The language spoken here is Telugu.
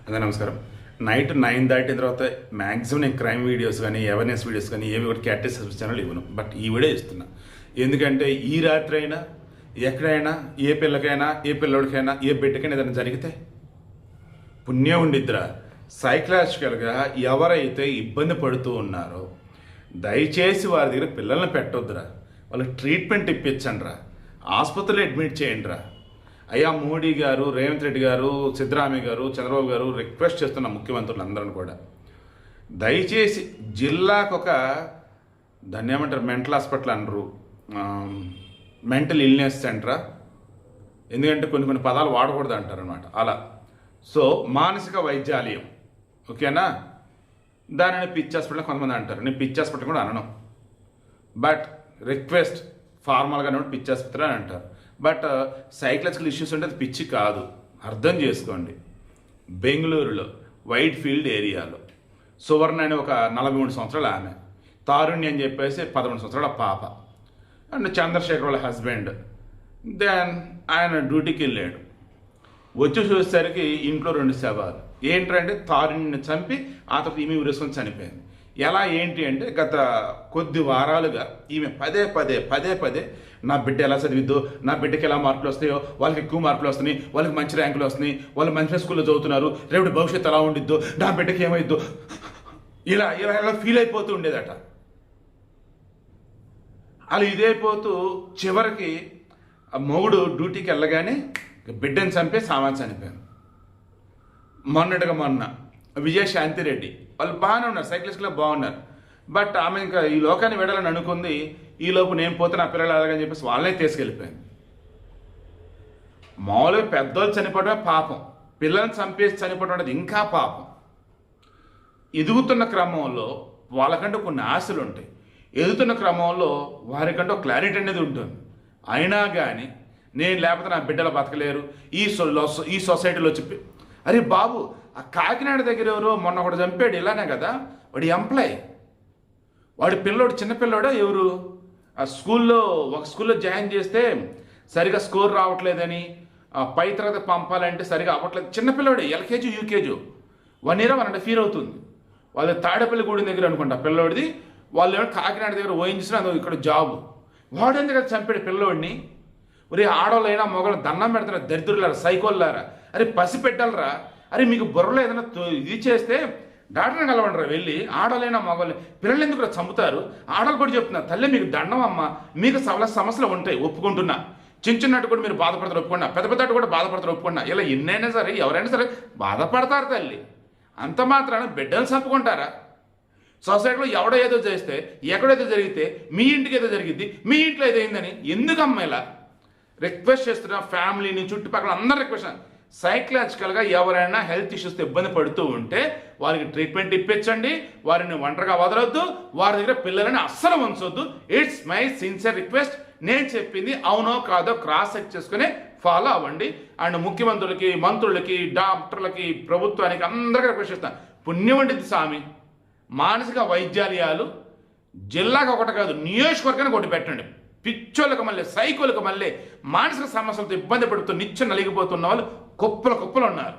అదే నమస్కారం. నైట్ 9 దాటిన తర్వాత మ్యాక్సిమం నేను క్రైమ్ వీడియోస్ కానీ అవేర్నెస్ వీడియోస్ కానీ ఏవి కూడా క్యాటెస్ ఛానల్ ఇవ్వను. బట్ ఈ వీడియో ఇస్తున్నా. ఎందుకంటే ఈ రాత్రి అయినా ఎక్కడైనా ఏ పిల్లకైనా ఏ పిల్లడికైనా ఏ బిడ్డకైనా ఏదైనా జరిగితే పుణ్యం ఉండిద్దిరా. సైకలాజికల్గా ఎవరైతే ఇబ్బంది పడుతూ ఉన్నారో దయచేసి వారి దగ్గర పిల్లల్ని పెట్టొద్దురా. వాళ్ళకి ట్రీట్మెంట్ ఇప్పించండి రా. ఆసుపత్రిలో అడ్మిట్ చేయండి రా. అయ్యా మోడీ గారు, రేవంత్ రెడ్డి గారు, సిద్ధరామయ్య గారు, చంద్రబాబు గారు రిక్వెస్ట్ చేస్తున్న ముఖ్యమంత్రులందరూ కూడా దయచేసి జిల్లాకు ఒక దాన్ని ఏమంటారు, మెంటల్ హాస్పిటల్ అనరు, మెంటల్ ఇల్నెస్ సెంటరా. ఎందుకంటే కొన్ని పదాలు వాడకూడదు అంటారు అనమాట. అలా సో మానసిక వైద్యాలయం, ఓకేనా. దానిని పిచ్చి హాస్పిటల్ కొంతమంది అంటారు. నేను పిచ్చి హాస్పిటల్ కూడా అనను. బట్ రిక్వెస్ట్ ఫార్మల్గా పిచ్చి ఆసుపత్రి అని అంటారు. బట్ సైకలాజికల్ ఇష్యూస్ అంటే అది పిచ్చి కాదు, అర్థం చేసుకోండి. బెంగళూరులో వైట్ ఫీల్డ్ ఏరియాలో సువర్ణ అని ఒక 43 సంవత్సరాల ఆమె, తారుణ్య అని చెప్పేసి 11 సంవత్సరాల పాప, అండ్ చంద్రశేఖర్ వాళ్ళ హస్బెండ్. దెన్ ఆయన డ్యూటీకి వెళ్ళాడు. వచ్చి చూసేసరికి ఇంట్లో 2 శవాలు. ఏంటంటే తారుణ్యని చంపి ఆ తర్వాత ఈమె ఉరేసుకొని చనిపోయింది. ఎలా ఏంటి అంటే గత కొద్ది వారాలుగా ఈమె పదే పదే నా బిడ్డ ఎలా చదివిద్దో, నా బిడ్డకి ఎలా మార్కులు వస్తాయో, వాళ్ళకి ఎక్కువ మార్కులు వస్తున్నాయి, వాళ్ళకి మంచి ర్యాంకులు వస్తున్నాయి, వాళ్ళు మంచి స్కూల్లో చదువుతున్నారు, రేపు భవిష్యత్తు ఎలా ఉండిద్దో, నా బిడ్డకి ఏమైద్దో, ఇలా ఇలా ఇలా ఫీల్ అయిపోతూ ఉండేదట. అలా ఇదైపోతూ చివరికి మొగుడు డ్యూటీకి వెళ్ళగానే బిడ్డని చంపే సామాన్ చనిపోయాను. మొన్న విజయశాంతిరెడ్డి వాళ్ళు బాగానే ఉన్నారు, సైక్లిస్ట్లో బాగున్నారు. బట్ ఆమె ఇంకా ఈ లోకాన్ని విడాలని అనుకుంది. ఈలోపు నేను పోతే నా పిల్లలు అలాగని చెప్పేసి వాళ్ళనే తీసుకెళ్ళిపోయింది. మామూలుగా పెద్దోళ్ళు చనిపోవడమే పాపం, పిల్లల్ని చంపేసి చనిపోవడం అనేది ఇంకా పాపం. ఎదుగుతున్న క్రమంలో వాళ్ళకంటూ కొన్ని ఆశలు ఉంటాయి. ఎదుగుతున్న క్రమంలో వారికంటూ క్లారిటీ అనేది ఉంటుంది. అయినా కానీ నేను లేకపోతే నా బిడ్డలు బతకలేరు ఈ సొసైటీలో చెప్పి, అరే బాబు ఆ కాకినాడ దగ్గర ఎవరో మొన్న ఒకటి చంపాడు, ఇలానే కదా, వాడి ఎంప్లాయ్, వాడి పిల్లోడు చిన్నపిల్లోడా ఎవరు ఆ ఒక స్కూల్లో జాయిన్ చేస్తే సరిగా స్కోర్ రావట్లేదని పై తరగతి పంపాలంటే సరిగా అవ్వట్లేదు. చిన్నపిల్లోడే, ఎల్కేజీ యూకేజీ, 1 year 1.5 years అవుతుంది. వాళ్ళు తాడేపల్లి గూడెం దగ్గర అనుకుంటా పిల్లోడిది. వాళ్ళు ఏమో కాకినాడ దగ్గర ఓయించిన ఇక్కడ జాబు. వాడు ఎందుకు చంపాడు పిల్లోడిని? ఒరే ఆడవాళ్ళైనా మొగలు దండం పెడతారా, దరిద్రులారా, సైకోల్లారా, అరే పసి పెట్టాలరా. అరే మీకు బుర్రలో ఏదైనా ఇది చేస్తే డాక్టర్ని కలవండిరా వెళ్ళి. ఆడవాళ్ళైనా మొగలు పిల్లలు ఎందుకు చంపుతారు? ఆడవాళ్ళు కూడా చెప్తున్నారు, తల్లి మీకు దండం అమ్మ, మీకు సమస్యలు ఉంటాయి ఒప్పుకుంటున్నా. చిన్నట్టు కూడా మీరు బాధపడతారు ఒప్పుకున్నా, పెద్ద కూడా బాధపడతారు ఒప్పుకున్నా. ఇలా ఎన్నైనా సరే ఎవరైనా సరే బాధపడతారు తల్లి. అంత మాత్రాన బిడ్డలు చంపుకుంటారా? సొసైటీలో ఎవడో ఏదో చేస్తే ఎక్కడేదో జరిగితే మీ ఇంటికి ఏదో జరిగింది, మీ ఇంట్లో ఏదో అయిందని ఎందుకు అమ్మాయిలా రిక్వెస్ట్ చేస్తున్నా? ఫ్యామిలీని చుట్టుపక్కల అందరూ రిక్వెస్ట్, సైకలాజికల్గా ఎవరైనా హెల్త్ ఇష్యూస్తో ఇబ్బంది పడుతూ ఉంటే వారికి ట్రీట్మెంట్ ఇప్పించండి. వారిని ఒంటరిగా వదలొద్దు, వారి దగ్గర పిల్లలని అస్సలు ఉంచొద్దు. It's my sincere request. నేను చెప్పింది అవునో కాదో క్రాస్ చెక్ చేసుకుని ఫాలో అవ్వండి. అండ్ ముఖ్యమంత్రులకి, మంత్రులకి, డాక్టర్లకి, ప్రభుత్వానికి అందరికీ రిక్వెస్ట్ చేస్తాను, పుణ్యం వంటిది స్వామి. మానసిక వైద్యాలయాలు జిల్లాకు ఒకటి కాదు, నియోజకవర్గానికి ఒకటి పెట్టండి. పిచ్చోళ్ళకి మళ్ళీ సైకోలకు మళ్ళీ మానసిక సమస్యలతో ఇబ్బంది పడుతూ నిత్యం నలిగిపోతున్న వాళ్ళు కుప్పలు ఉన్నారు.